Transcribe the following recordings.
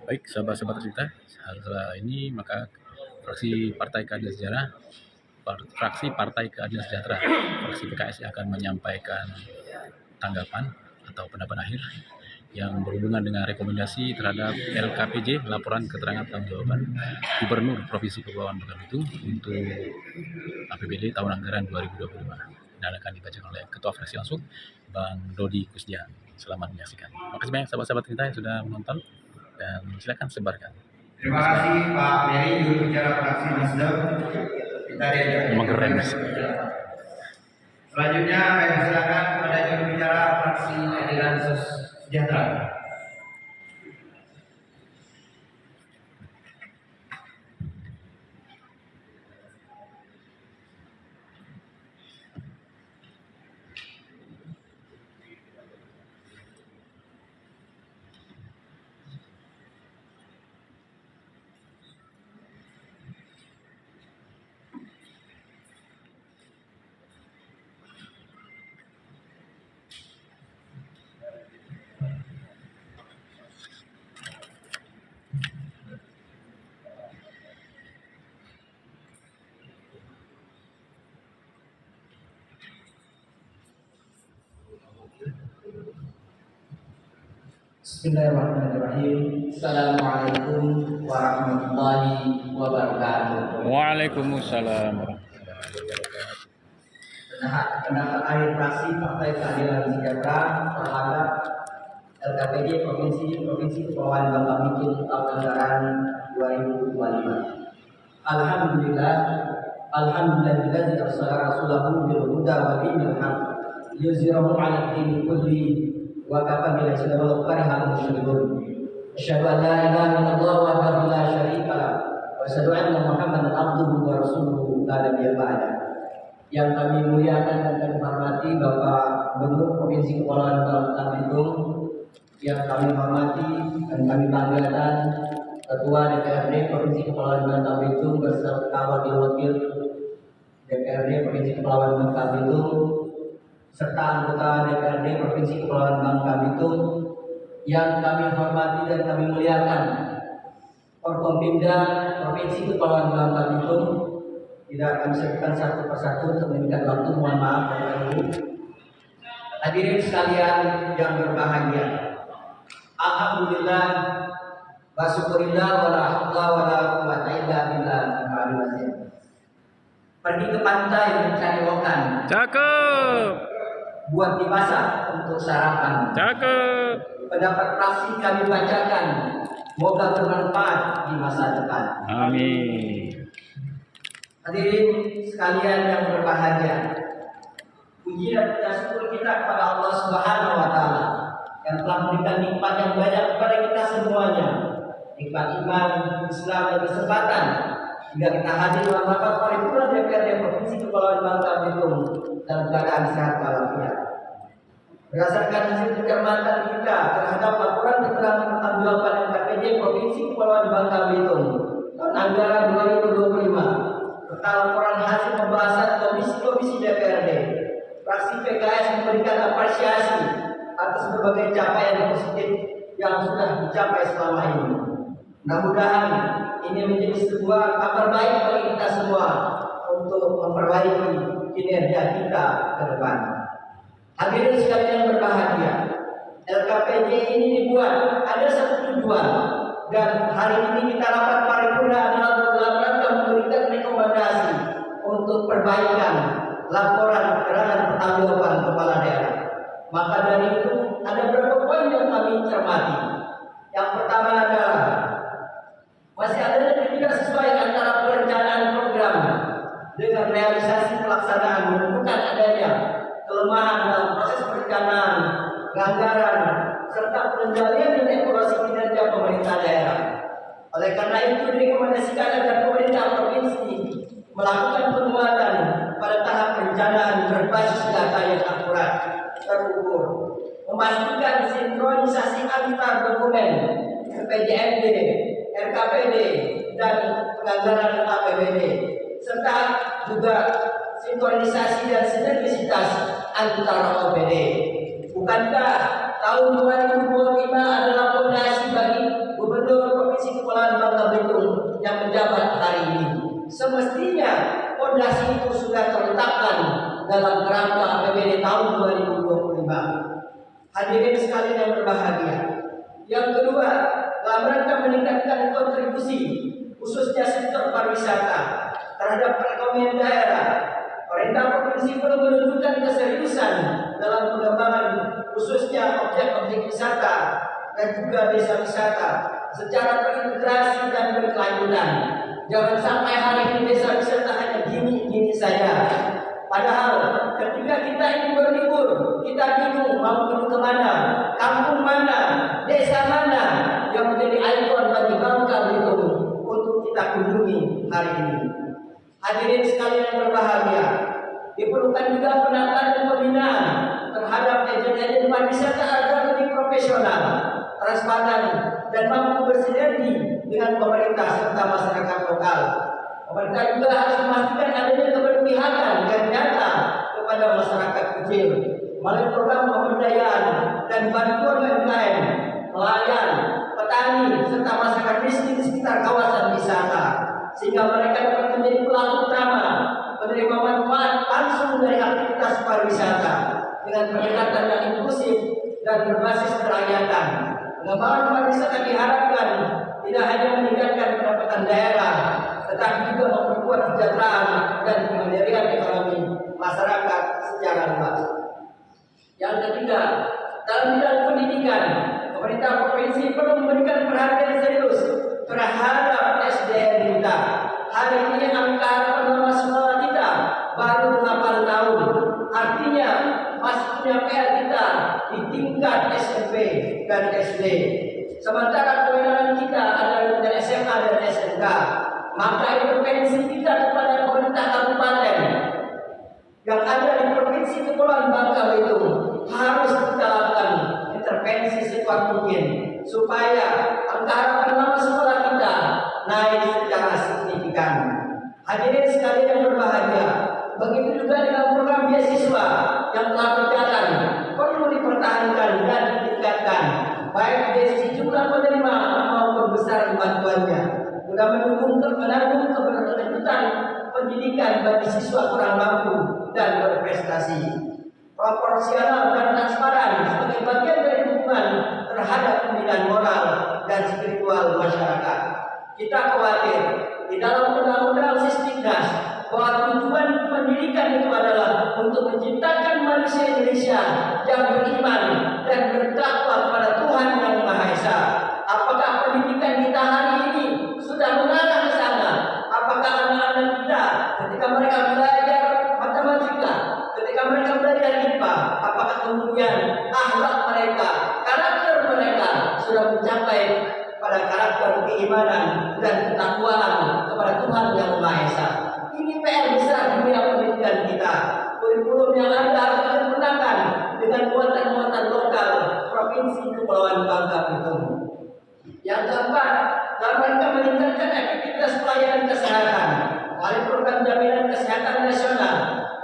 Baik, sahabat-sahabat cerita, setelah ini maka fraksi Partai Keadilan Sejahtera, fraksi Partai Keadilan Sejahtera, fraksi PKS akan menyampaikan tanggapan atau pendapat akhir yang berhubungan dengan rekomendasi terhadap LKPJ, laporan keterangan tanggung-jawaban Gubernur Provinsi Kepulauan Bangka Belitung untuk APBD tahun anggaran 2025 dan akan dibacakan oleh Ketua Fraksi langsung, Bang Dodi Kusdian. Selamat menyaksikan. Makasih banyak sahabat-sahabat kita yang sudah menonton dan silakan sebarkan. Terima kasih Pak Mary, juru bicara fraksi Nasdem. Kita diajak. Memang keren. Selanjutnya saya persilakan kepada juru bicara fraksi Keadilan Sejahtera. Bismillahirrahmanirrahim. Assalamualaikum warahmatullahi wabarakatuh. Waalaikumsalam. Pendapat akhir fraksi Partai Keadilan Sejahtera terhadap LKPJ Provinsi Kepulauan Bangka Belitung tahun anggaran 2025. Alhamdulillah arsala rasulahu bil huda wa dinil haq yuzhirahu 'ala ad-din kulli wa kafa billahi walau karihal musyrikun. Asyhadu an la ilaha illallah wahdahu la syarika lah wa asyhadu anna Muhammadan abduhu wa rasuluhu la nabiyya ba'da. Yang kami muliakan dan kami hormati Bapak Gubernur Provinsi Kepulauan Bangka Belitung, yang kami hormati dan kami banggakan Ketua DPRD Provinsi Kepulauan Bangka Belitung beserta wakil-wakil DPRD Provinsi Kepulauan Bangka Belitung serta anggota DPRD Provinsi Kepulauan Bangka Belitung yang kami hormati dan kami muliakan Forkompimda Provinsi Kepulauan Bangka Belitung. Tidak akan sebutkan satu persatu untuk memberikan waktu, mohon maaf Bapak Ibu. Hadirin sekalian yang berbahagia, alhamdulillah wa syukurillah wa la haula wa la quwwata illa billah. Pergi ke pantai mencari ikan. Cakep. Buat dimasak untuk sarapan. Cakep. Pendapat fraksi kami bacakan, semoga bermanfaat di masa depan. Amin. Hadirin sekalian yang berbahagia, puji dan syukur kita kepada Allah Subhanahu wa taala yang telah memberikan nikmat yang banyak kepada kita semuanya. Nikmat iman, Islam dan kesempatan hingga kita hadir dalam rapat paripurna DPRD Provinsi Kepulauan Bangka Belitung dalam keadaan sehat walafiat. Berdasarkan hasil pencermatan kita terhadap laporan keterangan pertanggungjawaban LKPJ Provinsi Kepulauan Bangka Belitung tahun anggaran 2025, serta laporan hasil pembahasan komisi-komisi DPRD, fraksi PKS memberikan apresiasi atas berbagai capaian positif yang sudah dicapai selama ini. Mudah-mudahan ini menjadi sebuah kabar baik bagi kita semua untuk memperbaiki kinerja kita ke depan. Hadirin sekalian yang berbahagia, LKPJ ini dibuat ada satu tujuan, dan hari ini kita rapat paripurna adalah dalam rangka memberikan rekomendasi untuk perbaikan laporan keterangan pertanggungjawaban kepala daerah. Maka dari itu ada beberapa poin yang kami cermati. Yang pertama adalah masih ada tidak sesuai antara perencanaan program dengan realisasi pelaksanaan, menunjukkan adanya kelemahan dalam proses perencanaan, anggaran, serta pengendalian dan evaluasi kinerja pemerintah daerah. Oleh karena itu direkomendasikan agar pemerintah provinsi melakukan penguatan pada tahap perencanaan berbasis data yang akurat, terukur, memastikan sinkronisasi antar dokumen RPJMD, RKPD, dan penganggaran APBD, serta juga sinkronisasi dan sinergisitas antara OPD. Bukankah tahun 2025 adalah fondasi bagi Gubernur kedua, dalam rangka meningkatkan kontribusi khususnya sektor pariwisata terhadap perekonomian daerah, pemerintah provinsi perlu menunjukkan keseriusan dalam pengembangan khususnya objek-objek wisata dan juga desa wisata secara terintegrasi dan berkelanjutan. Jangan sampai hari ini desa wisata hanya gini-gini saja. Padahal ketika kita ingin berlibur, kita bingung mau pergi kemana, kampung mana, desa mana yang menjadi ikon bagi Bangka Belitung untuk kita kunjungi hari ini. Hadirin sekalian yang berbahagia, diperlukan juga penataan dan pembinaan terhadap agen-agen pariwisata agar lebih profesional, transparan, dan mampu bersinergi dengan pemerintah serta masyarakat lokal. Pemerintah juga harus memastikan adanya keberpihakan dan nyata kepada masyarakat kecil melalui program pemberdayaan dan bantuan UMKM, nelayan, petani, serta masyarakat miskin di sekitar kawasan wisata, sehingga mereka dapat menjadi pelaku utama menerima manfaat langsung dari aktivitas pariwisata dengan pendekatan yang inklusif dan berbasis kerakyatan. Pengembangan pariwisata diharapkan tidak hanya meningkatkan pendapatan daerah, tetapi juga memperkuat kesejahteraan dan kemandirian ekonomi masyarakat secara luas. Yang ketiga, dalam bidang pendidikan, pemerintah provinsi perlu memberikan perhatian serius terhadap SDM kita. Hari ini angka penerima sekolah kita baru 8 tahun. Artinya masih punya PR kita di tingkat SMP dan SD. Sementara kewenangan kita adalah dari SMA dan SMK. Maka intervensi kita kepada pemerintah kabupaten yang ada di Provinsi Kepulauan Bangka Belitung harus kita lakukan intervensi sekuat mungkin supaya angka penerima sekolah kita naik secara signifikan. Hadirin sekalian yang berbahagia, begitu juga dengan program beasiswa yang telah berjalan perlu dipertahankan dan ditingkatkan, baik dari sisi jumlah penerima maupun besar bantuannya, guna menanggung keberlanjutan pendidikan bagi siswa kurang mampu dan berprestasi. Proporsional dan transparan sebagai bagian dari dukungan terhadap pembinaan moral dan spiritual masyarakat. Kita khawatir di dalam undang-undang Sisdiknas bahwa tujuan pendidikan itu adalah untuk menciptakan manusia Indonesia yang beriman dan bertakwa kepada Tuhan Yang Maha Esa. Apakah pendidikan kita hari ini sudah mengarah ke sana? Apakah anak-anak kita ketika mereka belajar matematika, ketika mereka belajar IPA, apakah kemudian akhlak mereka, karakter mereka sudah mencapai pada karakter keimanan dan ketakwaan kepada Tuhan Yang Maha Esa? Ini PR besar dunia pendidikan kita. Kurikulum yang ada harus disempurnakan dengan muatan-muatan lokal Provinsi Kepulauan Bangka Belitung. Yang keempat, dalam rangka meningkatkan efektivitas pelayanan kesehatan melalui program jaminan kesehatan nasional,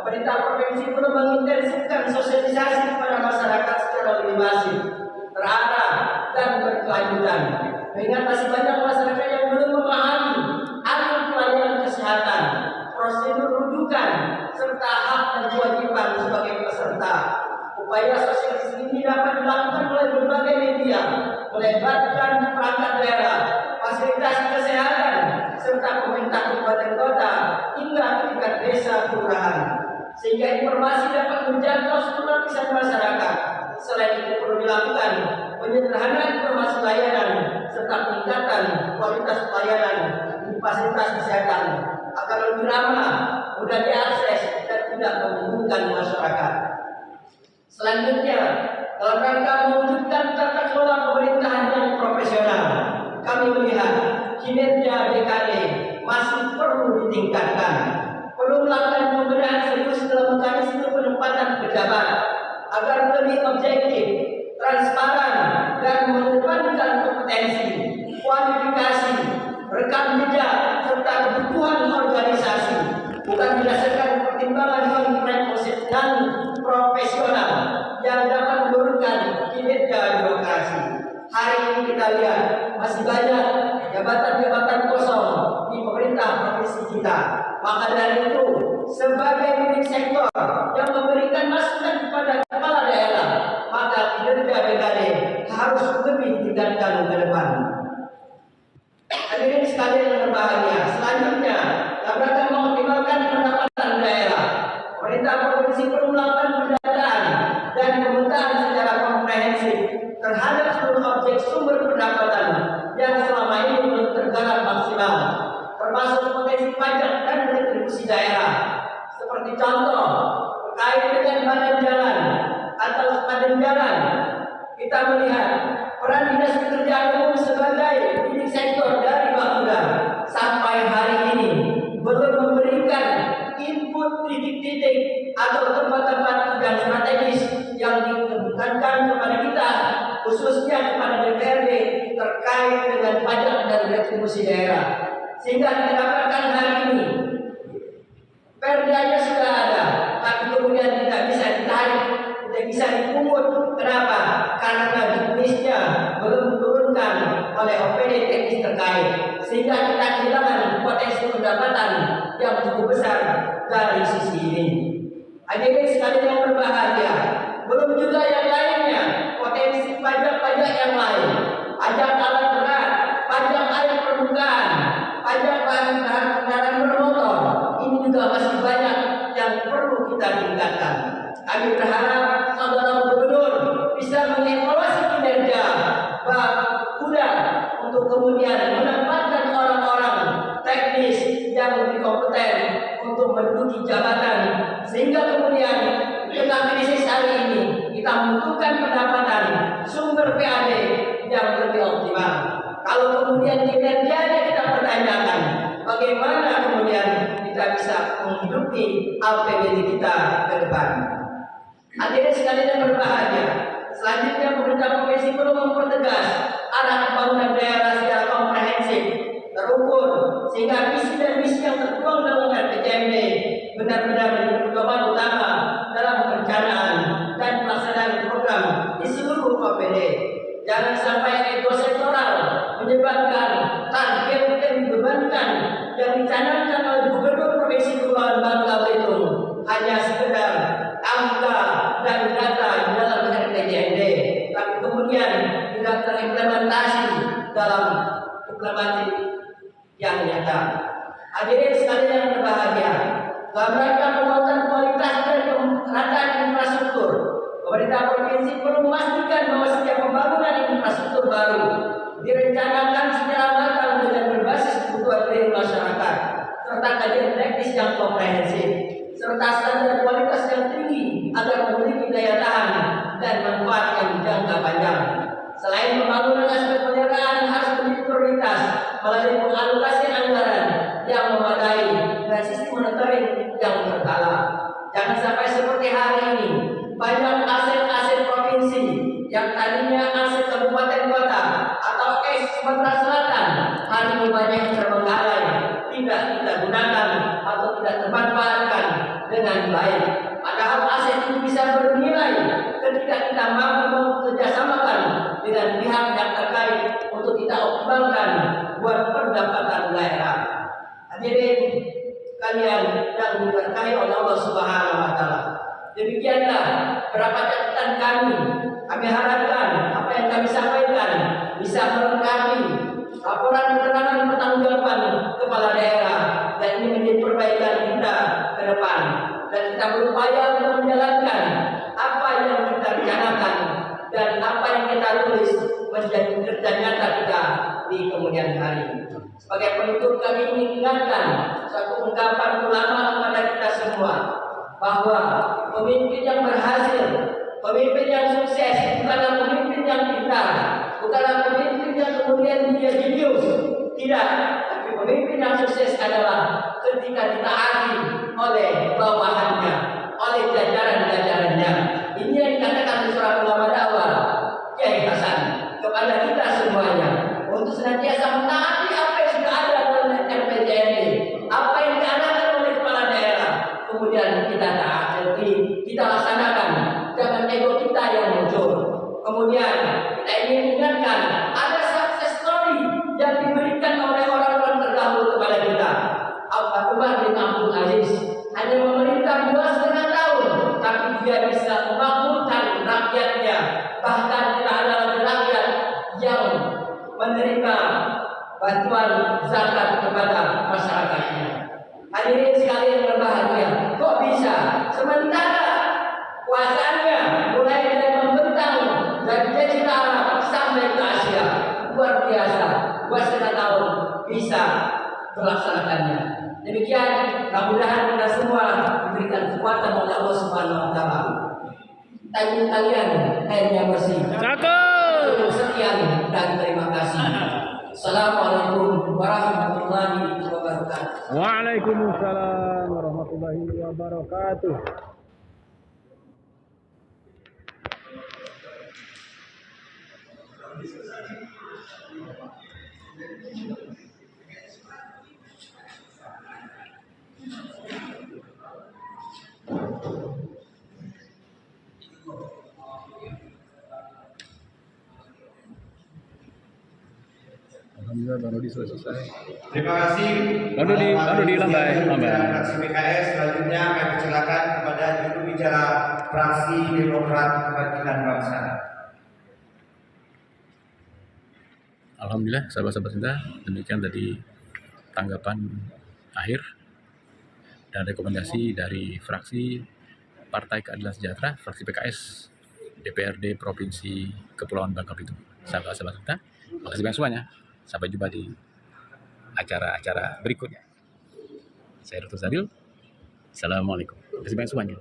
pemerintah provinsi perlu mengintensifkan sosialisasi kepada masyarakat secara lebih masif, terarah, dan berkelanjutan. Mengingat masih banyak masyarakat yang belum memahami arti pelayanan kesehatan, prosedur rujukan, serta hak dan kewajiban sebagai peserta. Upaya sosialisasi ini dapat dilakukan oleh berbagai media, melibatkan perangkat daerah, fasilitas kesehatan, serta pemerintah kabupaten kota hingga tingkat desa kelurahan, sehingga informasi dapat menjangkau seluruh lapisan masyarakat. Selain itu perlu dilakukan penyederhanaan informasi layanan serta peningkatan kualitas pelayanan di fasilitas kesehatan agar lebih ramah, mudah diakses, dan tidak membingungkan masyarakat. Selanjutnya, dalam rangka mewujudkan tata kelola pemerintahan yang profesional, kami melihat kinerja BKD masih perlu ditingkatkan. Perlu melakukan pembenahan serius dalam mekanisme penempatan pejabat agar lebih objektif, transparan, dan mengedepankan kompetensi, kualifikasi, rekam jejak, serta kebutuhan organisasi, bukan berdasarkan pertimbangan non profesional yang dapat menurunkan kinerja birokrasi. Hari ini kita lihat masih banyak jabatan-jabatan kosong di pemerintah provinsi kita. Maka dari itu, sebagai unit sektor yang memberikan masukan kepada kepala daerah, maka kinerja BKD harus lebih tingkatkan ke depan. Hadirin sekalian yang berbahagia, selanjutnya dalam rangka mengoptimalkan pendapatan daerah, pemerintah provinsi perlu melakukan pendataan dan pemetaan secara komprehensif terhadap seluruh objek sumber pendapatan yang selama ini belum tergarap maksimal, termasuk potensi pajak dan retribusi daerah. Seperti contoh terkait dengan badan jalan atau badan jalan, kita melihat peran dinas pekerjaan umum sebagai leading sektor dari Bapeda sampai hari ini belum memberikan input titik-titik atau tempat-tempat yang strategis yang ditekankan kepada kita, khususnya kepada DPRD terkait dengan pajak dan retribusi daerah. Sehingga kita dapatkan hari ini perdanya sudah ada, tapi kemudian tidak bisa ditarik, tidak bisa dipungut. Kenapa? Karena jenisnya belum diturunkan oleh OPD teknis terkait, sehingga kita kehilangan potensi pendapatan yang cukup besar dari sisi ini. Hadirin sekalian yang berbahagia, belum juga yang lainnya, potensi pajak-pajak yang lain, pajak alat berat, pajak air permukaan, pajak bahan kendaraan bermotor, ini juga masih banyak yang perlu kita tingkatkan. Kami berharap saudara gubernur bisa mengevaluasi kinerja Bapeda untuk kemudian menempatkan orang-orang teknis yang lebih kompeten untuk menduduki jabatan, sehingga kemudian di tengah krisis hari ini kita membutuhkan pendapatan sumber PAD yang lebih optimal. Kalau kemudian kinerjanya kita pertanyakan, bagaimana kemudian kita bisa menghidupi APBD kita ke depan? Hadirin sekalian yang berbahagia, selanjutnya pemerintah provinsi perlu mempertegas arah pembangunan daerah secara komprehensif, terukur, sehingga visi dan misi yang tertuang dalam RPJMD benar-benar menjadi pedoman utama dalam perencanaan dan pelaksanaan program di seluruh OPD. Jangan sampai ego sektoral menyebabkan target yang dibebankan yang dicanangkan oleh Gubernur Provinsi Kepulauan Bangka Belitung hanya sekedar angka dan data di dalam RPJMD, tapi kemudian tidak terimplementasi dalam implementasi yang nyata. Hadirin sekalian yang berbahagia, dalam rangka pembangunan kualitas dan pemerataan infrastruktur, pemerintah provinsi perlu memastikan bahwa setiap pembangunan infrastruktur baru direncanakan secara matang dengan berbasis kebutuhan real masyarakat, serta kajian teknis yang komprehensif, serta standar kualitas yang tinggi agar memiliki daya tahan dan manfaat yang jangka panjang. Selain pembangunan, aspek pemeliharaan harus menjadi prioritas melalui pengalokasian anggaran yang memadai dan sistem monitoring yang berkala. Jangan sampai seperti hari ini, banyak aset-aset provinsi yang tadinya aset kabupaten kota atau Sumatera Selatan hari ini banyak yang terbengkalai, tidak kita gunakan atau tidak termanfaatkan dengan baik. Padahal aset itu bisa bernilai ketika kita mampu bekerjasamakan dengan pihak yang terkait untuk kita optimalkan buat pendapatan daerah. Hadirin kalian yang diberkahi oleh Allah Subhanahu wa taala. Demikianlah berapa catatan kami. Kami harapkan apa yang kami sampaikan bisa melengkapi laporan keterangan pertanggungjawaban kepala daerah, dan ini menjadi perbaikan kita ke depan, dan kita berupaya untuk menjalankan apa yang kita rencanakan dan apa yang kita tulis menjadi kerja nyata kita di kemudian hari. Sebagai penutup, kami ingin ingatkan suatu ungkapan ulama kepada kita semua, bahwa pemimpin yang berhasil, pemimpin yang sukses bukanlah pemimpin yang pintar, bukanlah pemimpin yang kemudian dia jenius, tidak. Tapi pemimpin yang sukses adalah ketika ditaati oleh bawahannya, oleh jajaran-jajarannya. Ini yang dikatakan di surah ulama dakwah Kiai Hasan kepada kita semuanya, untuk senantiasa mentaati apa yang sudah ada dalam RPJMD, apa yang diarahkan oleh kepala daerah, kemudian kita taati, kita laksanakan. Jangan ego kita yang muncul. Kemudian kita ingin ingatkan, ada success story yang diberikan oleh orang-orang terdahulu kepada kita. Umar bin Abdul Aziz hanya memerintah 2,5 tahun, tapi dia bisa memakmurkan rakyatnya. Bahkan kita adalah menerima bantuan zakat kepada masyarakatnya. Hadirin sekalian berbahagia, kok bisa? Sementara kuasanya mulai dari membentang dari Jazirah Arab sampai ke Asia, luar biasa. 2,5 tahun bisa terlaksanakannya. Demikian, mudah-mudahan kita semua diberikan kekuatan oleh Allah Subhanahu wa taala. Tanya kalian airnya bersih. Cakep. Sekian dan terima kasih. Assalamualaikum warahmatullahi wabarakatuh. Waalaikumsalam warahmatullahi wabarakatuh. Alhamdulillah baru selesai. Terima kasih. Baru dilambai. Fraksi PKS. Selanjutnya kami persilakan kepada juru bicara fraksi Demokrat Kebangkitan Bangsa. Alhamdulillah sahabat-sahabat kita, demikian tadi tanggapan akhir dan rekomendasi dari fraksi Partai Keadilan Sejahtera, fraksi PKS DPRD Provinsi Kepulauan Bangka Belitung. Sahabat-sahabat kita, makasih banyak semuanya. Sampai jumpa di acara-acara berikutnya. Saya Dr. Zabil. Assalamualaikum. Terima kasih banyak semuanya.